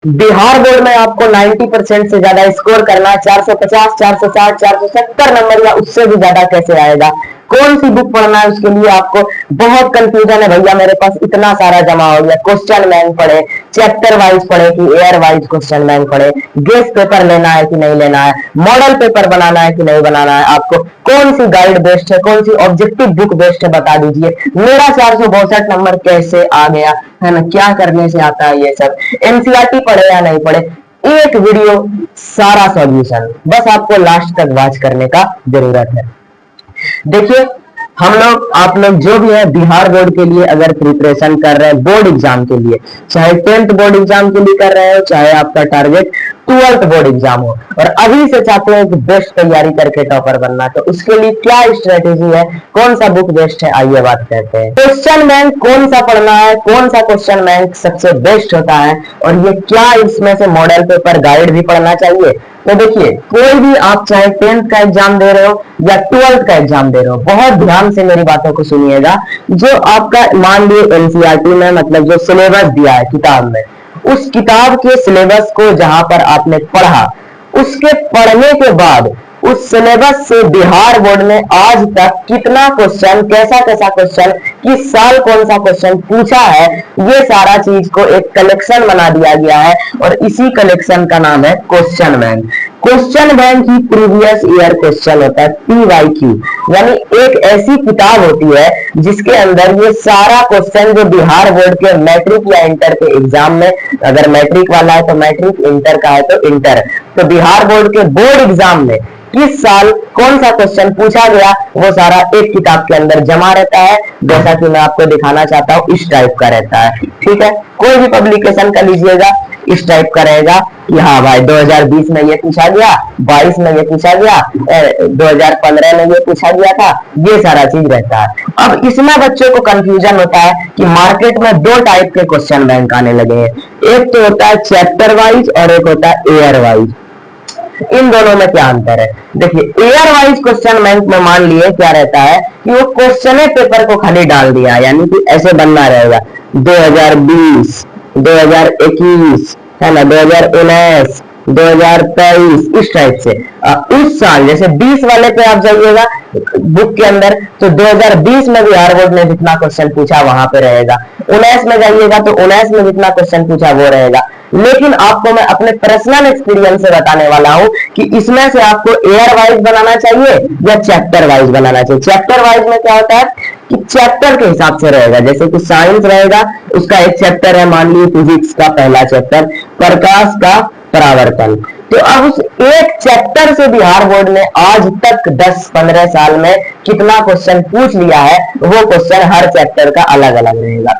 Bihar board में आपको 90% से ज्यादा स्कोर करना है। 450, 460, 470 नंबर या उससे भी ज्यादा कैसे आएगा? कौन सी बुक पढ़ना है उसके लिए आपको बहुत कंफ्यूजन है। भैया मेरे पास इतना सारा जमा हो गया, क्वेश्चन बैंक पढ़े, चैप्टर वाइज पढ़े कि एयर वाइज क्वेश्चन बैंक पढ़े, गेस्ट पेपर लेना है कि नहीं लेना है, मॉडल पेपर बनाना है कि नहीं बनाना है, आपको कौन सी गाइड बेस्ट है, कौन सी ऑब्जेक्टिव बुक बेस्ट है, बता दीजिए। मेरा 462 नंबर कैसे आ गया है ना, क्या करने से आता है ये सब, एनसीईआरटी पढ़े या नहीं पढ़े, एक वीडियो सारा सॉल्यूशन, बस आपको लास्ट तक वॉच करने का जरूरत है। देखिए हम लोग आप लोग जो भी है बिहार बोर्ड के लिए अगर प्रिपरेशन कर रहे हैं, बोर्ड एग्जाम के लिए, चाहे 10th बोर्ड एग्जाम के लिए कर रहे हो, चाहे आपका टारगेट 12th बोर्ड एग्जाम हो, और अभी से चाहते हैं कि बेस्ट तैयारी करके टॉपर बनना, तो उसके लिए क्या स्ट्रेटेजी है, कौन सा बुक बेस्ट है, आइए बात करते हैं। क्वेश्चन बैंक कौन सा पढ़ना है, कौन सा क्वेश्चन बैंक सबसे बेस्ट होता है, और ये क्या इसमें से मॉडल पेपर गाइड भी पढ़ना चाहिए। तो देखिए कोई भी आप चाहे 10th का एग्जाम दे रहे हो या 12th का एग्जाम दे रहे हो, बहुत ध्यान से मेरी बातों को सुनिएगा। जो आपका मान लिए एनसीईआरटी में मतलब जो सिलेबस दिया है किताब में, उस किताब के सिलेबस को जहां पर आपने पढ़ा, उसके पढ़ने के बाद उस सिलेबस से बिहार बोर्ड ने आज तक कितना क्वेश्चन, कैसा कैसा क्वेश्चन, किस साल कौन सा क्वेश्चन पूछा है, ये सारा चीज को एक कलेक्शन बना दिया गया है, और इसी कलेक्शन का नाम है क्वेश्चन बैंक। क्वेश्चन बैंक ही प्रीवियस ईयर क्वेश्चन होता है, पीवाईक्यू, यानी एक ऐसी किताब होती है जिसके अंदर ये सारा क्वेश्चन जो बिहार बोर्ड के मैट्रिक या इंटर के एग्जाम में, अगर मैट्रिक वाला है तो मैट्रिक, इंटर का है तो इंटर, तो बिहार बोर्ड के बोर्ड एग्जाम में किस साल कौन सा क्वेश्चन पूछा गया, वो सारा एक किताब के अंदर जमा रहता है। जैसा कि मैं आपको दिखाना चाहता हूँ, इस टाइप का रहता है, ठीक है। कोई भी पब्लिकेशन का लीजिएगा, इस टाइप का रहेगा कि हाँ भाई 2020 में ये पूछा गया, 22 में ये पूछा गया, 2015 में ये पूछा गया था, ये सारा चीज रहता है। अब इसमें बच्चों को कंफ्यूजन होता है कि मार्केट में दो टाइप के क्वेश्चन बैंक आने लगे हैं, एक तो होता है चैप्टर वाइज और एक होता है एयर वाइज। इन दोनों में क्या अंतर है? देखिए एयर वाइज क्वेश्चन बैंक में मान लिए क्या रहता है कि वो क्वेश्चन पेपर को खाली डाल दिया, यानी कि ऐसे बनना रहेगा 2020, 2021 है ना, 2019, 2023, इस टाइप से। उस साल जैसे 20 वाले पे आप जाइएगा बुक के अंदर, तो 2020 में बिहार बोर्ड ने जितना क्वेश्चन पूछा वहां पे रहेगा, 19 में जाइएगा तो 19 में जितना क्वेश्चन पूछा वो रहेगा। लेकिन आपको मैं अपने पर्सनल एक्सपीरियंस से बताने वाला हूं कि इसमें से आपको एयर वाइज बनाना चाहिए या चैप्टर वाइज बनाना चाहिए। चैप्टर वाइज में क्या होता है कि चैप्टर के हिसाब से रहेगा, जैसे कि साइंस रहेगा, उसका एक चैप्टर है, मान लीजिए फिजिक्स का पहला चैप्टर प्रकाश का परावर्तन, तो अब उस एक चैप्टर से बिहार बोर्ड ने आज तक 10-15 साल में कितना क्वेश्चन पूछ लिया है, वो क्वेश्चन हर चैप्टर का अलग अलग रहेगा।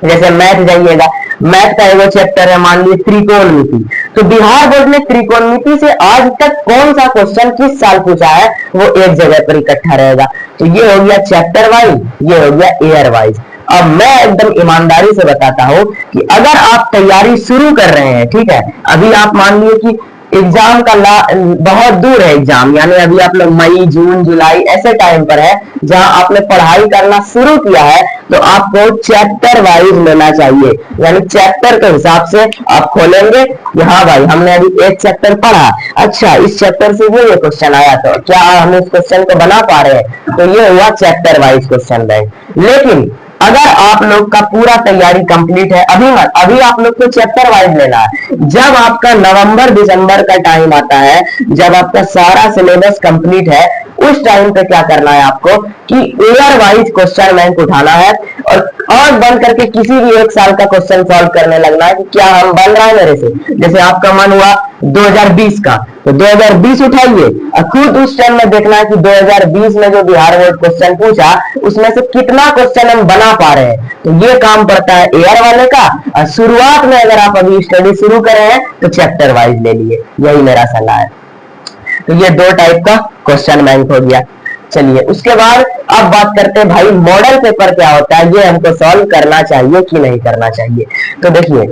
जैसे मैथ जाइएगा, मैथ का एगो चैप्टर है मान लीजिए त्रिकोणमिति, तो बिहार बोर्ड ने त्रिकोणमिति से आज तक कौन सा क्वेश्चन किस साल पूछा है वो एक जगह पर इकट्ठा रहेगा। तो ये हो गया चैप्टर वाइज, ये हो गया एयर वाइज। अब मैं एकदम ईमानदारी से बताता हूं कि अगर आप तैयारी शुरू कर रहे हैं, ठीक है, अभी आप मान लीजिए कि एग्जाम का बहुत दूर है एग्जाम, यानी अभी आप लोग मई, जून, जुलाई ऐसे टाइम पर है जहां आपने पढ़ाई करना शुरू किया है, तो आपको चैप्टर वाइज लेना चाहिए, यानी चैप्टर के हिसाब से आप खोलेंगे कि हाँ भाई हमने अभी एक चैप्टर पढ़ा, अच्छा इस चैप्टर से ये क्वेश्चन आया, तो क्या हम इस क्वेश्चन को बना पा रहे हैं, तो ये हुआ चैप्टर वाइज क्वेश्चन बैंक। लेकिन अगर आप लोग का पूरा तैयारी कंप्लीट है, अभी आप लोग को चैप्टर वाइज लेना है। जब आपका नवंबर दिसंबर का टाइम आता है, जब आपका सारा सिलेबस कंप्लीट है, उस टाइम पे क्या करना है आपको कि ईयर वाइज क्वेश्चन बैंक उठाना है और बंद करके किसी भी एक साल का क्वेश्चन सॉल्व करने लगना है कि क्या हम बन रहा है मेरे से। जैसे आपका मन हुआ 2020 का, तो 2020 उठाइए और खुद उस टाइम में देखना है कि 2020 में जो बिहार बोर्ड क्वेश्चन पूछा उसमें से कितना क्वेश्चन हम बना पा रहे हैं। तो ये काम पड़ता है एयर वाले का। और शुरुआत में अगर आप अभी स्टडी शुरू कर रहे हैं तो चैप्टर वाइज ले लिए, यही मेरा सलाह है। तो ये दो टाइप का क्वेश्चन बैंक हो गया। चलिए उसके बाद अब बात करते हैं भाई मॉडल पेपर क्या होता है, ये हमको सॉल्व करना चाहिए कि नहीं करना चाहिए। तो देखिए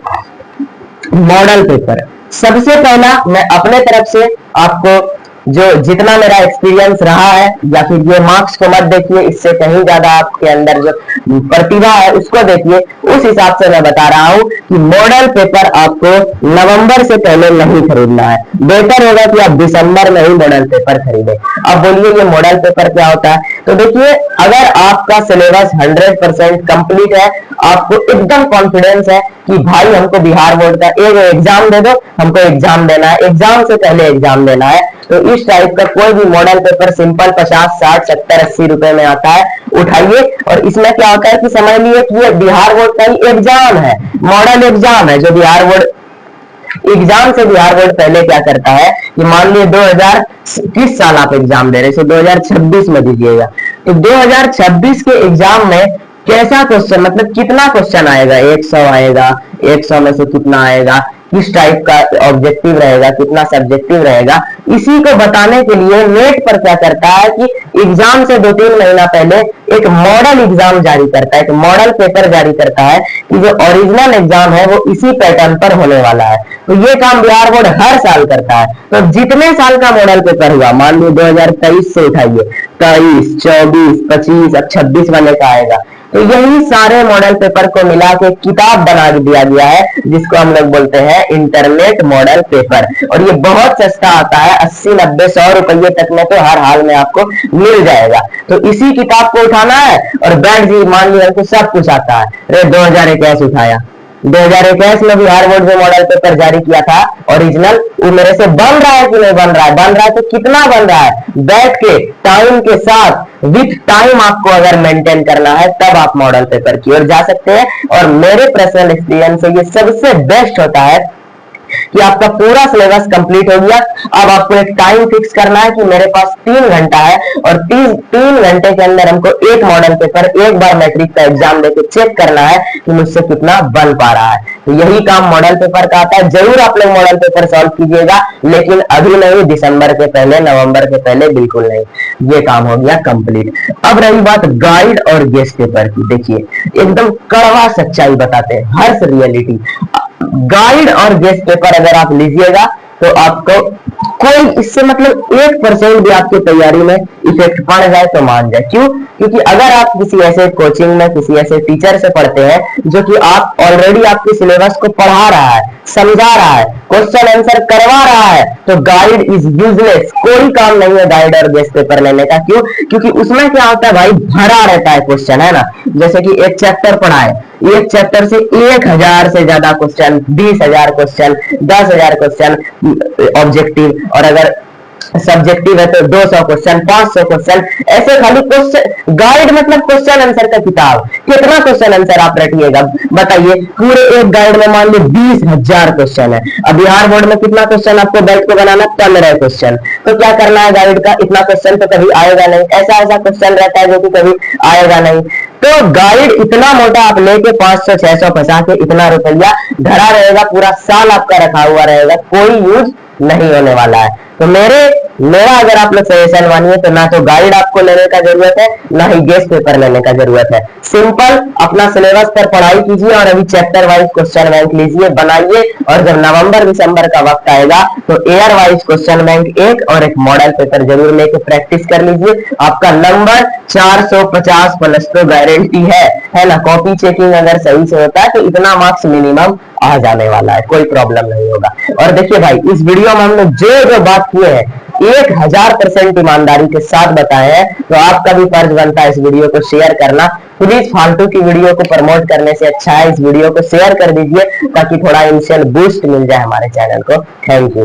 मॉडल पेपर सबसे पहला मैं अपने तरफ से आपको जो जितना मेरा एक्सपीरियंस रहा है, या फिर ये मार्क्स को मत देखिए, इससे कहीं ज्यादा आपके अंदर जो प्रतिभा है उसको देखिए। उस हिसाब से मैं बता रहा हूं कि मॉडल पेपर आपको नवंबर से पहले नहीं खरीदना है। बेटर होगा कि आप दिसंबर में ही मॉडल पेपर खरीदें। अब बोलिए ये मॉडल पेपर क्या होता है? तो देखिए, अगर आपका सिलेबस 100% कंप्लीट है, आपको एकदम कॉन्फिडेंस है कि भाई हमको बिहार बोर्ड का एक एग्जाम दे दो, हमको एग्जाम देना है, एग्जाम से पहले एग्जाम देना है, तो इस टाइप का कोई भी मॉडल पेपर सिंपल 50, 60, 70, 80 रुपए में आता है, उठाइए। और इसमें क्या होता है कि समझ लिए कि ये बिहार बोर्ड का ही एग्जाम है, मॉडल एग्जाम है। जो बिहार बोर्ड एग्जाम से बिहार बोर्ड पहले क्या करता है कि मान लिए 2021 साल आप एग्जाम दे रहे हैं, 2026 में दीजिएगा, तो 2026 के एग्जाम में कैसा क्वेश्चन, मतलब कितना क्वेश्चन आएगा, 100 आएगा, 100 में से कितना आएगा, किस टाइप का ऑब्जेक्टिव रहेगा, कितना सब्जेक्टिव रहेगा, इसी को बताने के लिए नेट पर क्या करता है कि एग्जाम से 2-3 महीना पहले एक मॉडल एग्जाम जारी करता है, एक मॉडल पेपर जारी करता है कि जो ओरिजिनल एग्जाम है वो इसी पैटर्न पर होने वाला है। तो ये काम बिहार बोर्ड हर साल करता है। तो जितने साल का मॉडल पेपर हुआ, मान लो 2023 से उठाइए, 23, 24, 25, अब 26 वाले का आएगा, तो यही सारे मॉडल पेपर को मिला के किताब बना दिया गया है, जिसको हम लोग बोलते हैं इंटरनेट मॉडल पेपर। और ये बहुत सस्ता आता है, 80, 90, 100 रुपये तक में तो हर हाल में आपको मिल जाएगा। तो इसी किताब को उठाना है और बैठ जी, मान लिया हमको सब कुछ आता है, अरे 2021 उठाया, 2021 में बिहार बोर्ड जो मॉडल पेपर जारी किया था ओरिजिनल, वो मेरे से बन रहा है कि नहीं बन रहा है? बन रहा है तो कितना बन रहा है? बैठ के टाइम के साथ विथ टाइम आपको अगर मेंटेन करना है, तब आप मॉडल पेपर की ओर जा सकते हैं। और मेरे पर्सनल एक्सपीरियंस से ये सबसे बेस्ट होता है कि आपका पूरा सिलेबस कंप्लीट हो गया। अब आपको एक टाइम फिक्स करना है कि मेरे पास 3 घंटा है, और 3 घंटे के अंदर हमको एक मॉडल पेपर, एक बार मैट्रिक का एग्जाम देके चेक करना है कि मुझसे कितना बन पा रहा है। तो यही काम मॉडल पेपर का आता है। जरूर आप लोग मॉडल पेपर सॉल्व कीजिएगा, लेकिन अभी नहीं, दिसंबर के पहले, नवंबर के पहले बिल्कुल नहीं। ये काम हो गया कंप्लीट। अब रही बात गाइड और गेस्ट पेपर की, देखिए एकदम कड़वा सच्चाई बताते हैं, हर्ष रियलिटी। गाइड और गेस्ट पेपर अगर आप लीजिएगा तो आपको कोई इससे मतलब 1% भी आपकी तैयारी में इफेक्ट पड़ जाए तो मान जाए। क्यों? क्योंकि अगर आप किसी ऐसे कोचिंग में, किसी ऐसे टीचर से पढ़ते हैं जो कि आप ऑलरेडी आपके सिलेबस को पढ़ा रहा है, समझा रहा है, क्वेश्चन आंसर करवा रहा है, तो गाइड इज यूजलेस। कोई काम नहीं है गाइड और गेस्ट पेपर लेने का। क्यों? क्योंकि उसमें क्या होता है भाई, भरा रहता है क्वेश्चन, है ना। जैसे कि एक चैप्टर पढ़ा है, एक चैप्टर से 1000 से ज्यादा क्वेश्चन, 20,000 क्वेश्चन, 10,000 क्वेश्चन ऑब्जेक्टिव, और अगर सब्जेक्टिव है तो 200 क्वेश्चन, 500 क्वेश्चन, ऐसे खाली क्वेश्चन। गाइड मतलब क्वेश्चन आंसर का किताब। कितना क्वेश्चन आंसर आप रटिएगा बताइए? पूरे एक गाइड में मान लो 20,000 क्वेश्चन है। अब बिहार बोर्ड में कितना क्वेश्चन आपको बैठ के बनाना? 15 क्वेश्चन। तो क्या करना है गाइड का? इतना क्वेश्चन तो कभी आएगा नहीं, ऐसा ऐसा क्वेश्चन रहता है जो कि कभी आएगा नहीं। तो गाइड इतना मोटा आप लेके 500, 600 फंसा के इतना रुपया धरा रहेगा, पूरा साल आपका रखा हुआ रहेगा, कोई यूज नहीं होने वाला है। तो मेरा अगर आप लोग सजेशन मानिए तो ना तो गाइड आपको लेने का जरूरत है, ना ही गेस्ट पेपर लेने का जरूरत है। सिंपल अपना सिलेबस पर पढ़ाई कीजिए और अभी चैप्टर वाइज क्वेश्चन बैंक लीजिए, बनाइए, और जब नवंबर दिसंबर का वक्त आएगा तो एयर वाइज क्वेश्चन बैंक एक और एक मॉडल पेपर जरूर लेके प्रैक्टिस कर लीजिए। आपका नंबर 450 प्लस तो गारंटी है ना। कॉपी चेकिंग अगर सही से होता है तो इतना मार्क्स मिनिमम आ जाने वाला है, कोई प्रॉब्लम नहीं होगा। और देखिए भाई, इस वीडियो में हमने जो बात किए हैं 1000% ईमानदारी के साथ बताए हैं, तो आपका भी फर्ज बनता है इस वीडियो को शेयर करना। प्लीज फालतू की वीडियो को प्रमोट करने से अच्छा है इस वीडियो को शेयर कर दीजिए, ताकि थोड़ा इनिशियल बूस्ट मिल जाए हमारे चैनल को। Thank you.